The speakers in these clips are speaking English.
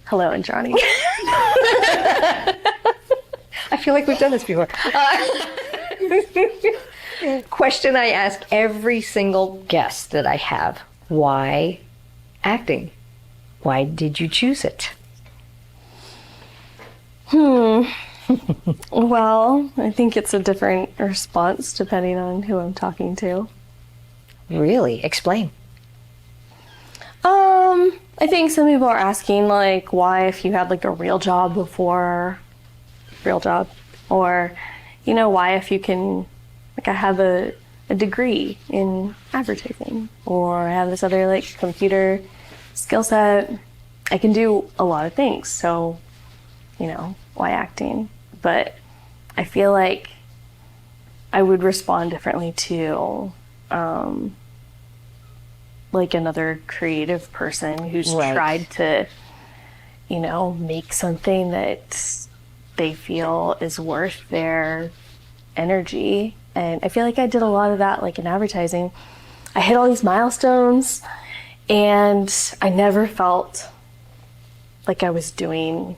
Hello, Indrani. I feel like we've done this before. Question I ask every single guest that I have. Why acting? Why did you choose it? Well, I think it's a different response depending on who I'm talking to. Really? Explain. I think some people are asking, like, why if you had, like, a real job before, or, you know, why if you can, like, I have a degree in advertising, or I have this other, like, computer skill set. I can do a lot of things, so, you know, why acting? But I feel like I would respond differently to, like another creative person who's tried to, you know, make something that they feel is worth their energy. And I feel like I did a lot of that, like in advertising. I hit all these milestones and I never felt like I was doing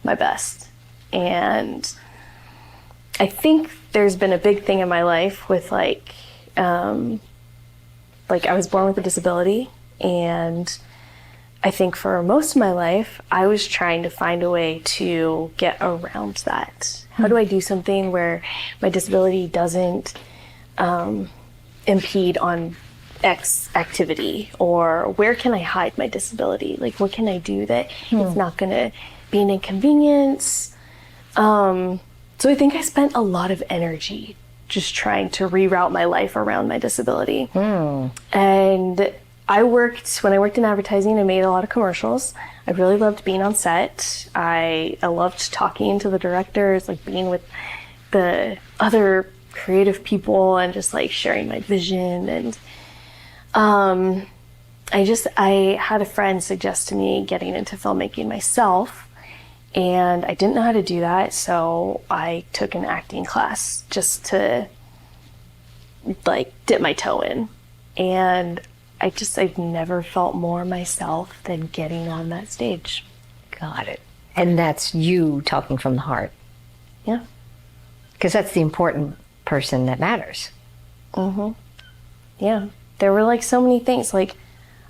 my best. And I think there's been a big thing in my life with like I was born with a disability, and I think for most of my life, I was trying to find a way to get around that. How do I do something where my disability doesn't impede on X activity? Or where can I hide my disability? Like, what can I do that it's not going to be an inconvenience? So I think I spent a lot of energy just trying to reroute my life around my disability. And when I worked in advertising, I made a lot of commercials. I really loved being on set. I loved talking to the directors, like being with the other creative people and just like sharing my vision. And I had a friend suggest to me getting into filmmaking myself. And I didn't know how to do that, so I took an acting class just to like dip my toe in. And I've never felt more myself than getting on that stage. Got it. And that's you talking from the heart. Yeah. Because that's the important person that matters. Yeah. There were like so many things. Like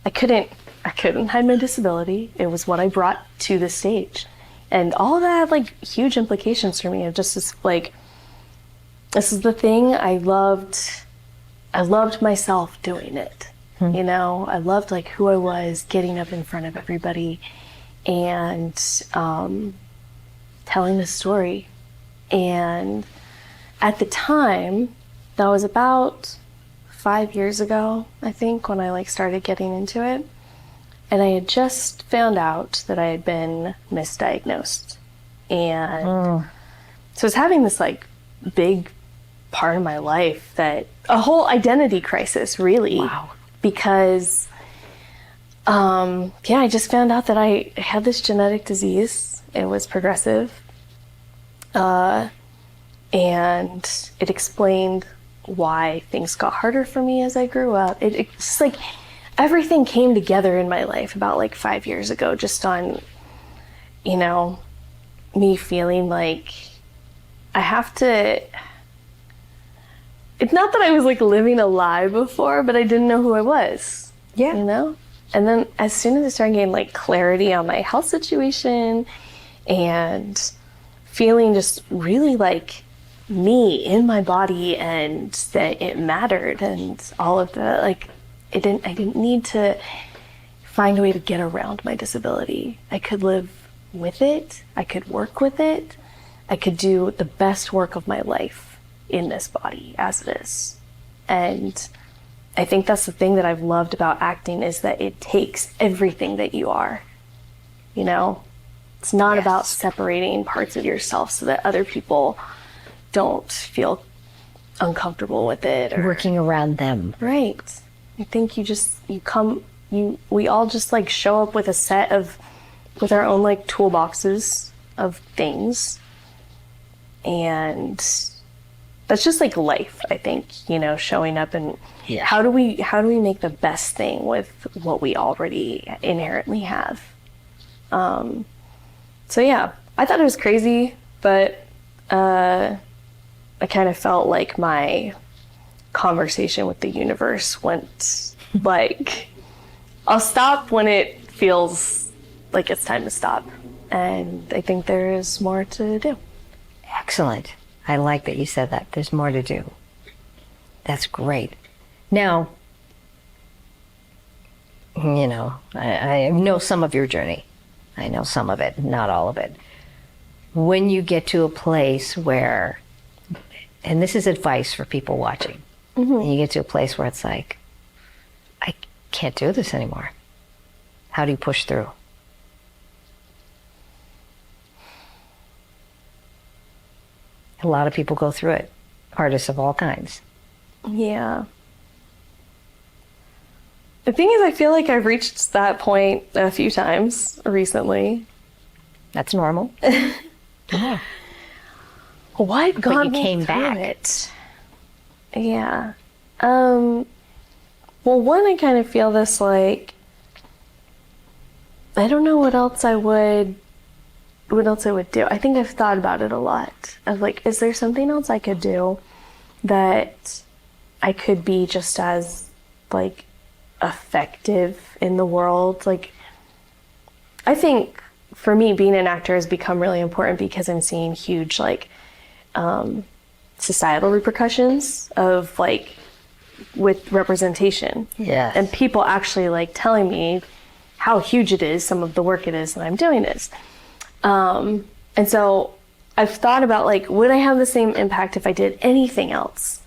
I couldn't hide my disability. It was what I brought to the stage. And all that had like huge implications for me of just this, like, this is the thing I loved myself doing it. You know, I loved like who I was, getting up in front of everybody and telling the story. And at the time, that was about 5 years ago, I think, when I like started getting into it. And I had just found out that I had been misdiagnosed. And so I was having this like big part of my life that a whole identity crisis, really. Wow. Because, I just found out that I had this genetic disease. It was progressive. And it explained why things got harder for me as I grew up. It's just like, everything came together in my life about like 5 years ago, just on, you know, me feeling like I have to, it's not that I was like living a lie before, but I didn't know who I was. Yeah. You know? And then as soon as I started getting like clarity on my health situation and feeling just really like me in my body and that it mattered and all of the like, I didn't need to find a way to get around my disability. I could live with it. I could work with it. I could do the best work of my life in this body as it is. And I think that's the thing that I've loved about acting, is that it takes everything that you are. You know, it's not about separating parts of yourself so that other people don't feel uncomfortable with it or Working around them. Right. I think we all just like show up with with our own like toolboxes of things. And that's just like life, I think, you know, showing up and how do we make the best thing with what we already inherently have? So yeah, I thought it was crazy, but I kind of felt like my conversation with the universe went like, I'll stop when it feels like it's time to stop. And I think there is more to do. Excellent. I like that you said that. There's more to do. That's great. Now, you know, I know some of your journey. I know some of it, not all of it. When you get to a place where, and this is advice for people watching, and you get to a place where it's like, I can't do this anymore. How do you push through? A lot of people go through it, artists of all kinds. Yeah. The thing is, I feel like I've reached that point a few times recently. That's normal. Yeah. What got you me came through back. it? Yeah. Well, one, I kind of feel this like, I don't know what else I would do. I think I've thought about it a lot. Of like, is there something else I could do that I could be just as like effective in the world? Like, I think for me, being an actor has become really important because I'm seeing huge like societal repercussions of like with representation. Yes. And people actually like telling me how huge it is, some of the work it is that I'm doing is. And so I've thought about like, would I have the same impact if I did anything else?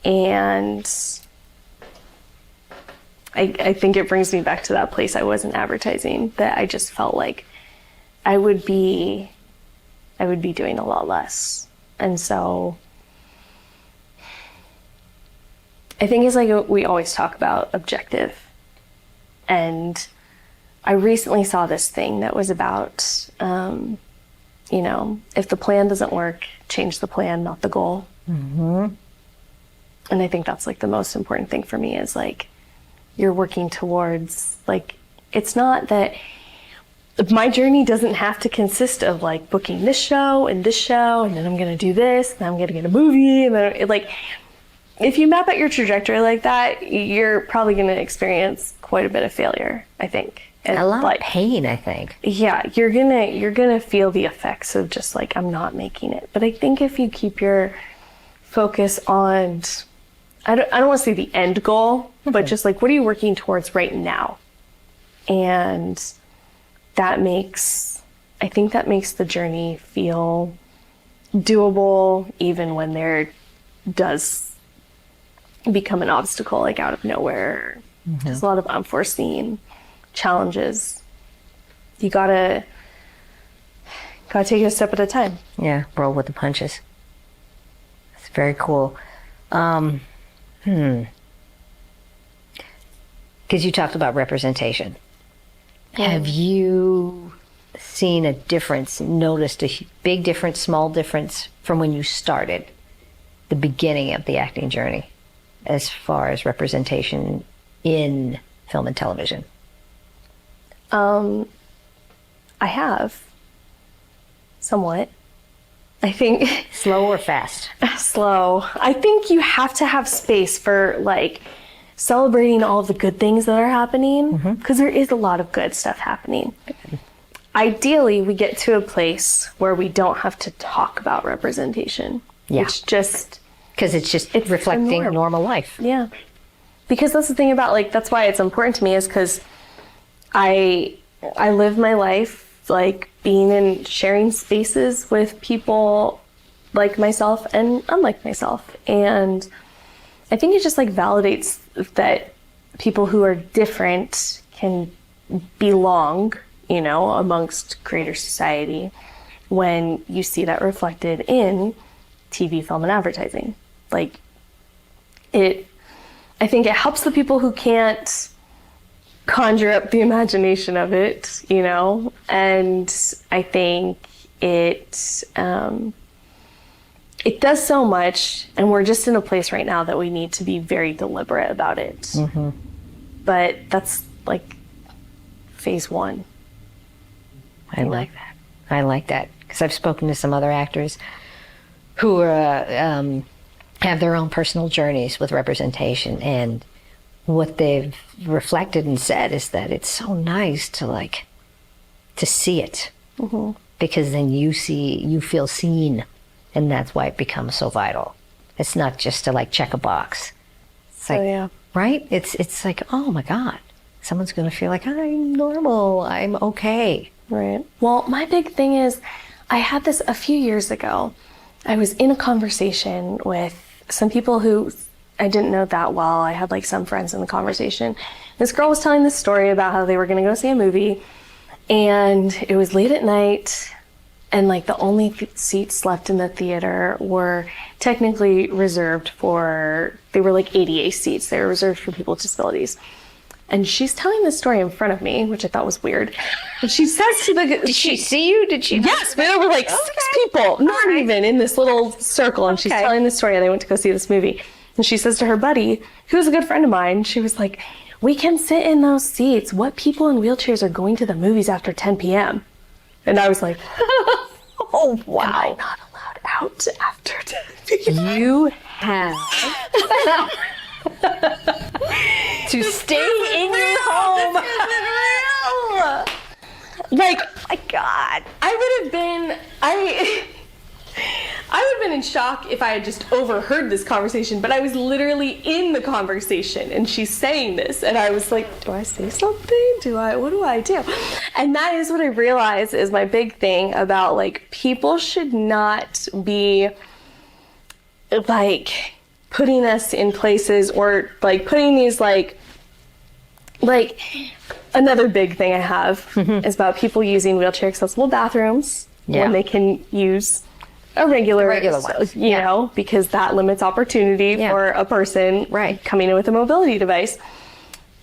And I think it brings me back to that place I was in advertising, that I just felt like I would be doing a lot less. And so I think it's like we always talk about objective. And I recently saw this thing that was about, you know, if the plan doesn't work, change the plan, not the goal. Mm-hmm. And I think that's like the most important thing for me is like, you're working towards, like, it's not that my journey doesn't have to consist of like booking this show, and then I'm going to do this, and I'm going to get a movie. And then like, if you map out your trajectory like that, you're probably going to experience quite a bit of failure, I think. And a lot like, of pain, I think. Yeah, you're gonna feel the effects of just like, I'm not making it. But I think if you keep your focus on, I don't want to say the end goal, but just like, what are you working towards right now? And I think that makes the journey feel doable, even when there does become an obstacle like out of nowhere. Mm-hmm. There's a lot of unforeseen challenges. You gotta take it a step at a time. Yeah, roll with the punches. It's very cool. Because you talked about representation. Yeah. Have you seen a difference, noticed a big difference, small difference from when you started the beginning of the acting journey as far as representation in film and television? I have. Somewhat. I think. Slow or fast? Slow. I think you have to have space for like celebrating all of the good things that are happening, because there is a lot of good stuff happening. Ideally, we get to a place where we don't have to talk about representation. Yeah. It's just... Because it's reflecting normal life. Yeah. Because that's the thing about, like, that's why it's important to me, is because I live my life, like, being in sharing spaces with people like myself and unlike myself. And I think it just, like, validates that people who are different can belong, you know, amongst greater society when you see that reflected in TV, film, and advertising. Like, I think it helps the people who can't conjure up the imagination of it, you know, and I think it does so much, and we're just in a place right now that we need to be very deliberate about it. Mm-hmm. But that's like phase one. I like that. I like that, because I've spoken to some other actors who have their own personal journeys with representation, and what they've reflected and said is that it's so nice to see it, because then you feel seen, and that's why it becomes so vital. It's not just to check a box. It's right? It's like, oh my God, someone's going to feel like I'm normal, I'm okay. Right. Well, my big thing is, I had this a few years ago. I was in a conversation with some people who I didn't know that well. I had some friends in the conversation. This girl was telling this story about how they were going to go see a movie, and it was late at night, and the only seats left in the theater were technically reserved for, they were ADA seats. They were reserved for people with disabilities. And she's telling this story in front of me, which I thought was weird. And she says to the... Did she see you? Did she? Yes, there were 6 people, not even in this little circle. And she's telling this story, and they went to go see this movie. And she says to her buddy, who's a good friend of mine, she was like, we can sit in those seats. What people in wheelchairs are going to the movies after 10 p.m.? And I was like, oh, wow. Am I not allowed out after 10 p.m.? You have... to stay in your home. My God. I would have been in shock if I had just overheard this conversation, but I was literally in the conversation, and she's saying this, and I was like, do I say something? What do I do? And that is what I realized is my big thing about people should not be putting us in places, or putting these another big thing I have is about people using wheelchair accessible bathrooms when they can use a regular one, you know, because that limits opportunity for a person coming in with a mobility device.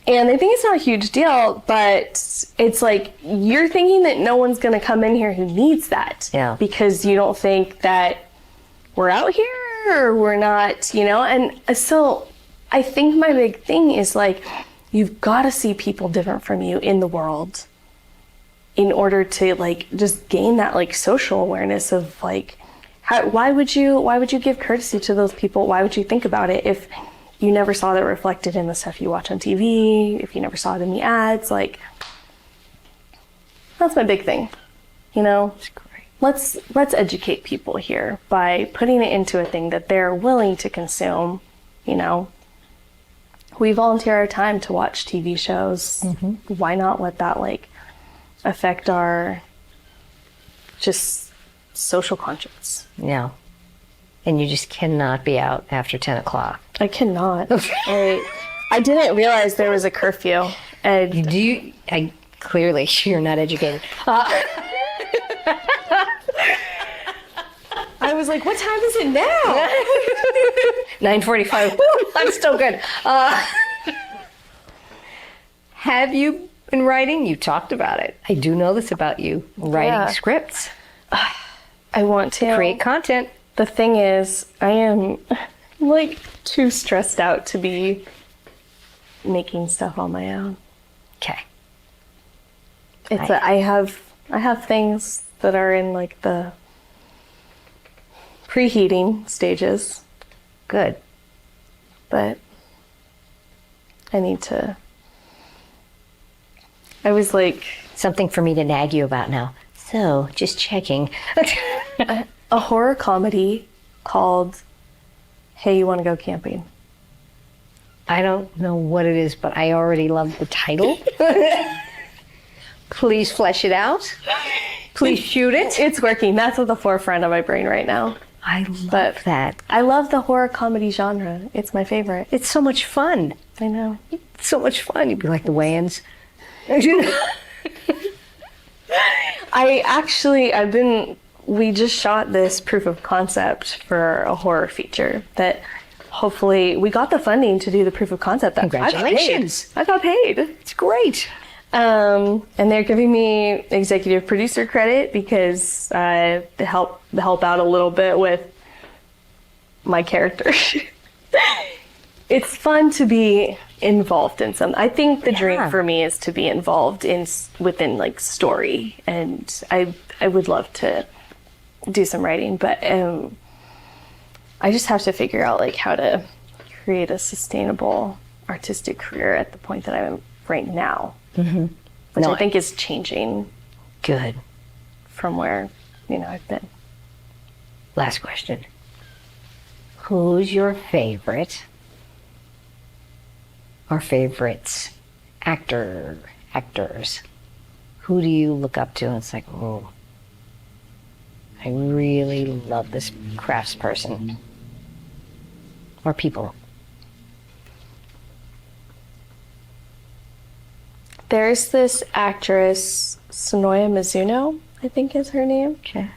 And I think it's not a huge deal, but it's you're thinking that no one's going to come in here who needs that because you don't think that we're out here or we're not, and so I think my big thing is you've got to see people different from you in the world in order to just gain that social awareness of why would you give courtesy to those people? Why would you think about it if you never saw that reflected in the stuff you watch on TV, if you never saw it in the ads? That's my big thing, It's great. Let's educate people here by putting it into a thing that they're willing to consume, We volunteer our time to watch TV shows. Why not let that affect our just social conscience? Yeah. And you just cannot be out after 10 o'clock. I cannot. I didn't realize there was a curfew. And clearly you're not educated. I was like, what time is it now? 9:45. I'm still good. Have you been writing? You talked about it. I do know this about you. Writing scripts. I want to. Create content. The thing is, I am too stressed out to be making stuff on my own. Okay. I have things that are in the preheating stages. Good. But I need to. I was something for me to nag you about now. So, just checking. a horror comedy called Hey, You Want to Go Camping? I don't know what it is, but I already love the title. Please flesh it out. Please shoot it. It's working. That's at the forefront of my brain right now. I love that. I love the horror comedy genre. It's my favorite. It's so much fun. I know. It's so much fun. You'd be like the Wayans. We just shot this proof of concept for a horror feature that hopefully we got the funding to do the proof of concept. Congratulations. I got paid. It's great. And they're giving me executive producer credit because to help out a little bit with my character. it's fun to be involved in some. I think the dream Yeah. for me is to be involved within like story, and I would love to do some writing, but I just have to figure out like how to create a sustainable artistic career at the point that I'm right now, which No, I think is changing Good. from where I've been. Last question. Who's your favorite or favorites actors? Who do you look up to and it's like, oh, I really love this craftsperson or people? There's this actress, Sonoya Mizuno, I think is her name. Okay.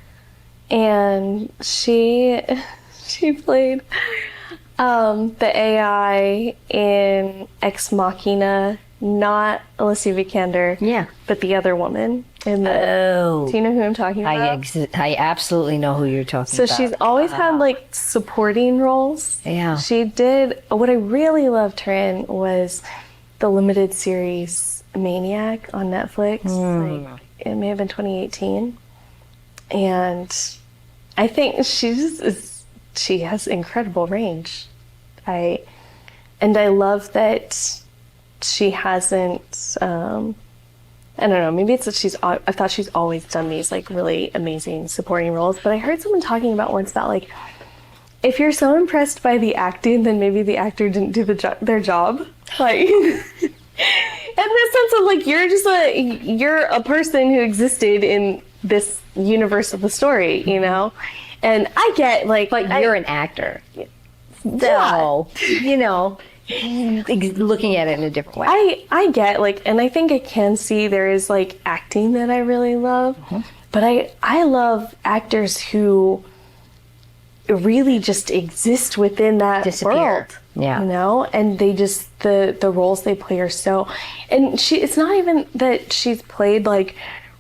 And she played the AI in Ex Machina, not Alicia Vikander, Yeah. but the other woman in the. Oh. Do you know who I'm talking about? I absolutely know who you're talking So about. she's always had like supporting roles. Yeah. She did. What I really loved her in was the limited series Maniac on Netflix. Like, it may have been 2018. And I think she has incredible range. I love that she hasn't. I don't know. Maybe it's that I thought she's always done these like really amazing supporting roles. But I heard someone talking about once that like, if you're so impressed by the acting, then maybe the actor didn't do their job. Like, in the sense of like you're a person who existed in this universe of the story, And I get like, But you're an actor. Yeah. So, looking at it in a different way. I get like, and I think I can see there is like acting that I really love, but I love actors who really just exist within that Disappear. world. Yeah. And they just the roles they play are so, and it's not even that she's played like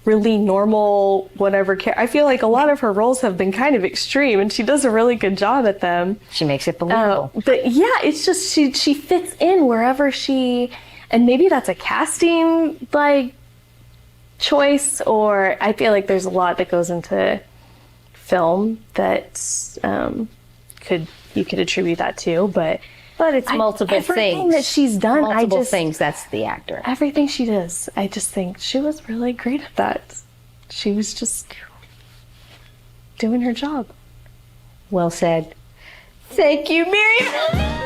really normal whatever I feel like a lot of her roles have been kind of extreme, and she does a really good job at them. She makes it believable. But yeah, it's just she fits in wherever and maybe that's a casting like choice, or I feel like there's a lot that goes into film that you could attribute that to, but it's multiple everything things. that she's done, Multiple things, that's the actor. everything she does, I just think she was really great at that. She was just doing her job. Well said. Thank you, Miriam.